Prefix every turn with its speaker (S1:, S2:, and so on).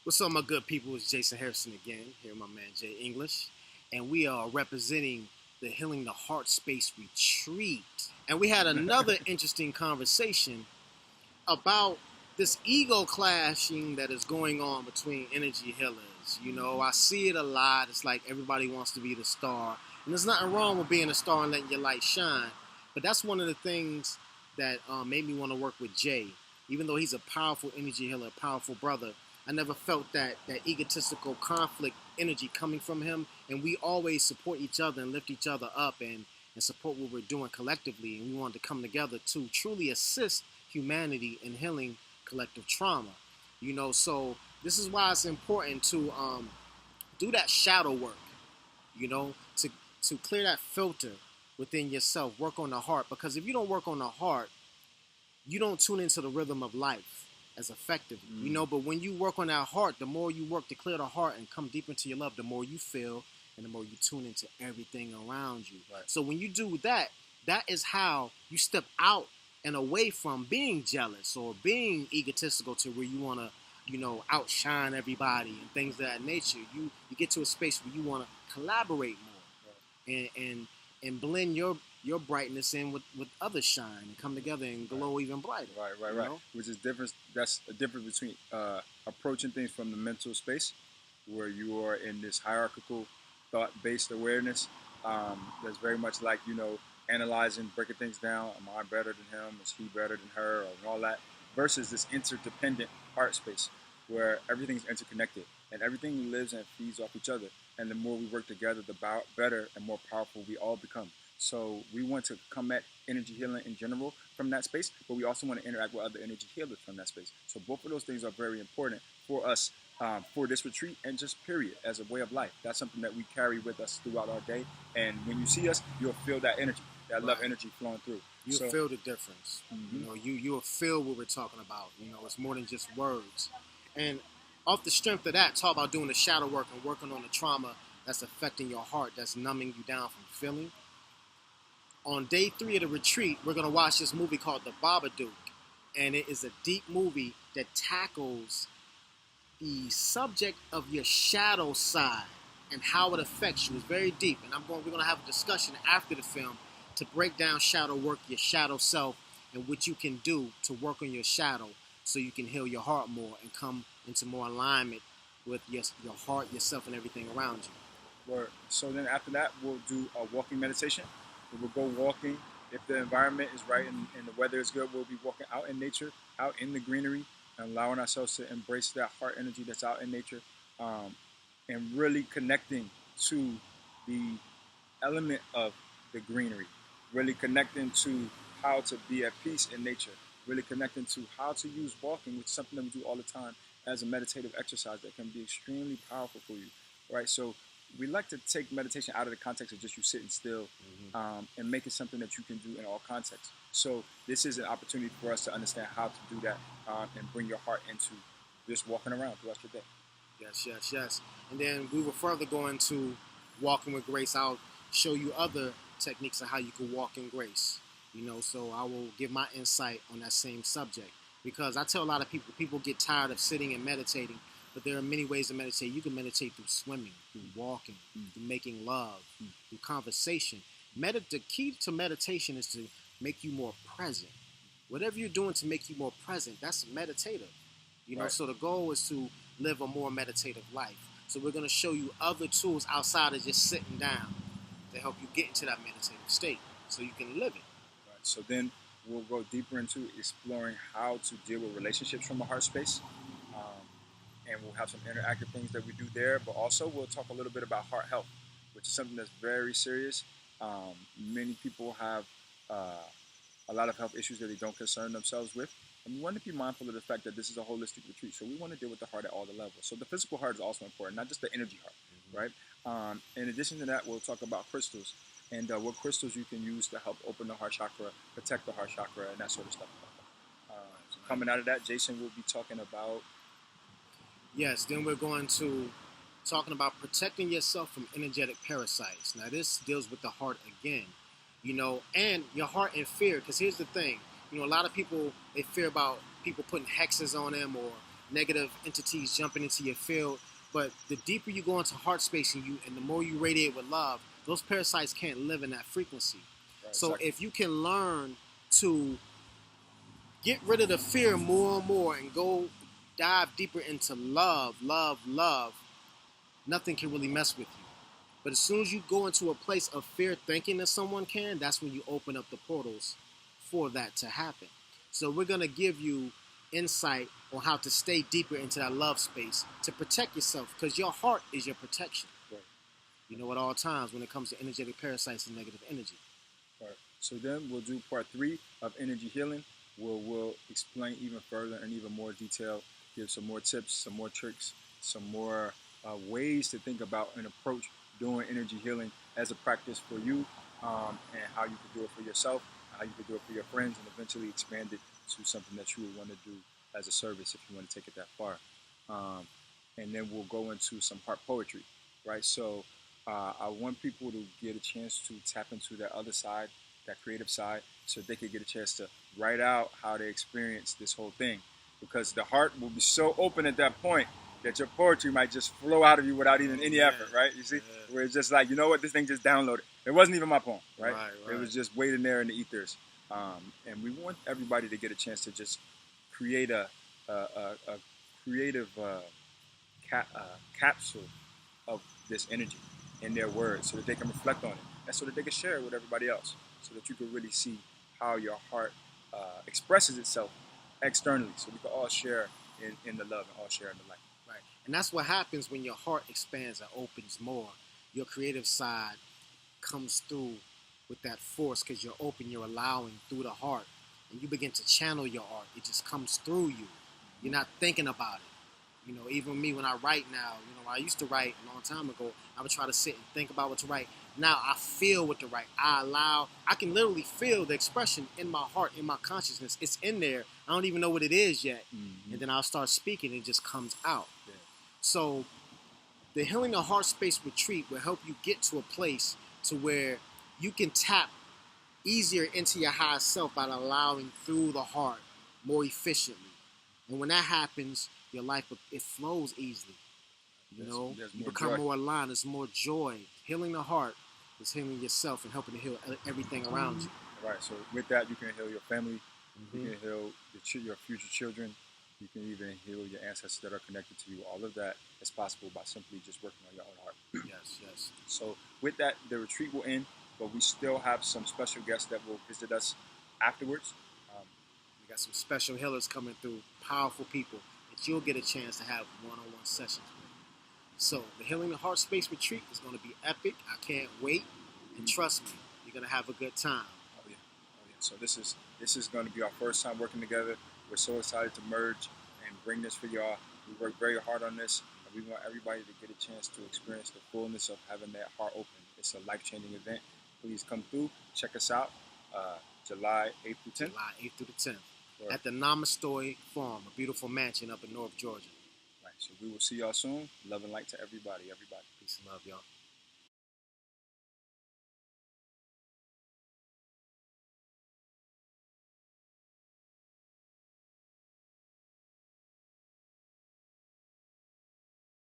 S1: What's up, my good people? It's Jason Harrison again, here with my man Jay English, and we are representing the Healing the Heart Space Retreat. And we had another interesting conversation about this ego clashing that is going on between energy healers. You know, I see it a lot. It's like everybody wants to be the star, and there's nothing wrong with being a star and letting your light shine. But that's one of the things that made me want to work with Jay. Even though he's a powerful energy healer, a powerful brother, I never felt that egotistical conflict energy coming from him. And we always support each other and lift each other up and support what we're doing collectively. And we wanted to come together to truly assist humanity in healing collective trauma. You know, so this is why it's important to do that shadow work, you know, to clear that filter within yourself, work on the heart. Because if you don't work on the heart, you don't tune into the rhythm of life as effectively, you know. But when you work on that heart, the more you work to clear the heart and come deep into your love, the more you feel and the more you tune into everything around you. Right. So when you do that, that is how you step out and away from being jealous or being egotistical to where you want to, you know, outshine everybody and things of that nature. You get to a space where you want to collaborate more, right, and blend your brightness in with other shine and come together and glow even brighter.
S2: Right. Which is different. That's a difference between approaching things from the mental space, where you are in this hierarchical, thought-based awareness. That's very much like, you know, analyzing, breaking things down. Am I better than him? Is he better than her? Or all that. Versus this interdependent heart space, where everything's interconnected and everything lives and feeds off each other. And the more we work together, the better and more powerful we all become. So we want to come at energy healing in general from that space, but we also want to interact with other energy healers from that space. So both of those things are very important for us for this retreat and just period as a way of life. That's something that we carry with us throughout our day. And when you see us, you'll feel that energy, that love energy flowing through.
S1: You'll feel the difference. Mm-hmm. You know, you'll feel what we're talking about. You know, it's more than just words. And off the strength of that, talk about doing the shadow work and working on the trauma that's affecting your heart, that's numbing you down from feeling. On day 3 of the retreat, we're going to watch this movie called The Babadook. And it is a deep movie that tackles the subject of your shadow side and how it affects you. It's very deep. And we're going to have a discussion after the film to break down shadow work, your shadow self, and what you can do to work on your shadow so you can heal your heart more and come into more alignment with your heart, yourself, and everything around you.
S2: Word. So then after that, we'll do a walking meditation. We'll go walking. If the environment is right and the weather is good, we'll be walking out in nature, out in the greenery, and allowing ourselves to embrace that heart energy that's out in nature, and really connecting to the element of the greenery, really connecting to how to be at peace in nature, really connecting to how to use walking, which is something that we do all the time as a meditative exercise that can be extremely powerful for you, right? So we like to take meditation out of the context of just you sitting still, and make it something that you can do in all contexts. So this is an opportunity for us to understand how to do that, and bring your heart into just walking around throughout your day.
S1: Yes. And then we will further go into walking with grace. I'll show you other techniques of how you can walk in grace. You know, so I will give my insight on that same subject. Because I tell a lot of people get tired of sitting and meditating, but there are many ways to meditate. You can meditate through swimming, through walking, through making love, through conversation. The key to meditation is to make you more present. Whatever you're doing to make you more present, that's meditative. You know, right. So the goal is to live a more meditative life. So we're going to show you other tools outside of just sitting down to help you get into that meditative state so you can live it.
S2: Right. So then we'll go deeper into exploring how to deal with relationships from a heart space. And we'll have some interactive things that we do there, but also we'll talk a little bit about heart health, which is something that's very serious. Many people have a lot of health issues that they don't concern themselves with. And we want to be mindful of the fact that this is a holistic retreat. So we want to deal with the heart at all the levels. So the physical heart is also important, not just the energy heart, right? In addition to that, we'll talk about crystals and what crystals you can use to help open the heart chakra, protect the heart chakra, and that sort of stuff. So coming out of that, Jason will be talking about...
S1: Yes, then we're going to talking about protecting yourself from energetic parasites. Now this deals with the heart again, you know, and your heart in fear. Because here's the thing, you know, a lot of people, they fear about people putting hexes on them or negative entities jumping into your field. But the deeper you go into heart space and the more you radiate with love, those parasites can't live in that frequency.
S2: Right,
S1: So
S2: exactly.
S1: if you can learn to get rid of the fear more and more and go dive deeper into love, love, love, nothing can really mess with you. But as soon as you go into a place of fear thinking that someone can, that's when you open up the portals for that to happen. So we're going to give you insight on how to stay deeper into that love space to protect yourself, because your heart is your protection.
S2: Right.
S1: You know, at all times when it comes to energetic parasites and negative energy.
S2: Right. So then we'll do part 3 of energy healing, where we'll explain even further and even more detail, give some more tips, some more tricks, some more ways to think about and approach doing energy healing as a practice for you, and how you can do it for yourself, how you can do it for your friends, and eventually expand it to something that you would want to do as a service if you want to take it that far. And then we'll go into some heart poetry, right? So I want people to get a chance to tap into that other side, that creative side, so they can get a chance to write out how they experience this whole thing. Because the heart will be so open at that point that your poetry might just flow out of you without even any effort, right? You see? Where it's just like, you know what, this thing just downloaded. It wasn't even my poem, right? It was just waiting there in the ethers. And we want everybody to get a chance to just create a creative capsule of this energy in their words, so that they can reflect on it, and so that they can share it with everybody else, so that you can really see how your heart expresses itself externally, so we can all share in the love and all share in the light.
S1: Right. And that's what happens when your heart expands and opens more. Your creative side comes through with that force, because you're open, you're allowing through the heart, and you begin to channel your art. It just comes through you. You're not thinking about it. You know, even me, when I write now, you know, when I used to write a long time ago, I would try to sit and think about what to write. Now I feel what to write. I can literally feel the expression in my heart, in my consciousness. It's in there. I don't even know what it is yet. Mm-hmm. And then I'll start speaking, and it just comes out. Yeah. So the Healing the Heart Space Retreat will help you get to a place to where you can tap easier into your higher self by allowing through the heart more efficiently. And when that happens, your life, it flows easily. You know, you become more aligned. There's more joy. Healing the heart is healing yourself and helping to heal everything around you.
S2: Right. So with that, you can heal your family. Mm-hmm. You can heal your future children. You can even heal your ancestors that are connected to you. All of that is possible by simply just working on your own heart.
S1: Yes, yes.
S2: So with that, the retreat will end, but we still have some special guests that will visit us afterwards.
S1: We got some special healers coming through, powerful people that you'll get a chance to have one-on-one sessions with. So the Healing the Heart Space Retreat is going to be epic. I can't wait. And trust me, you're going to have a good time.
S2: Oh yeah. So this is going to be our first time working together. We're so excited to merge and bring this for y'all. We worked very hard on this, and we want everybody to get a chance to experience the fullness of having that heart open. It's a life-changing event. Please come through. Check us out. July 8th through 10th.
S1: July 8th through the 10th. Right. At the Namastoy Farm, a beautiful mansion up in North Georgia.
S2: Right. So we will see y'all soon. Love and light to everybody.
S1: Peace and love, y'all.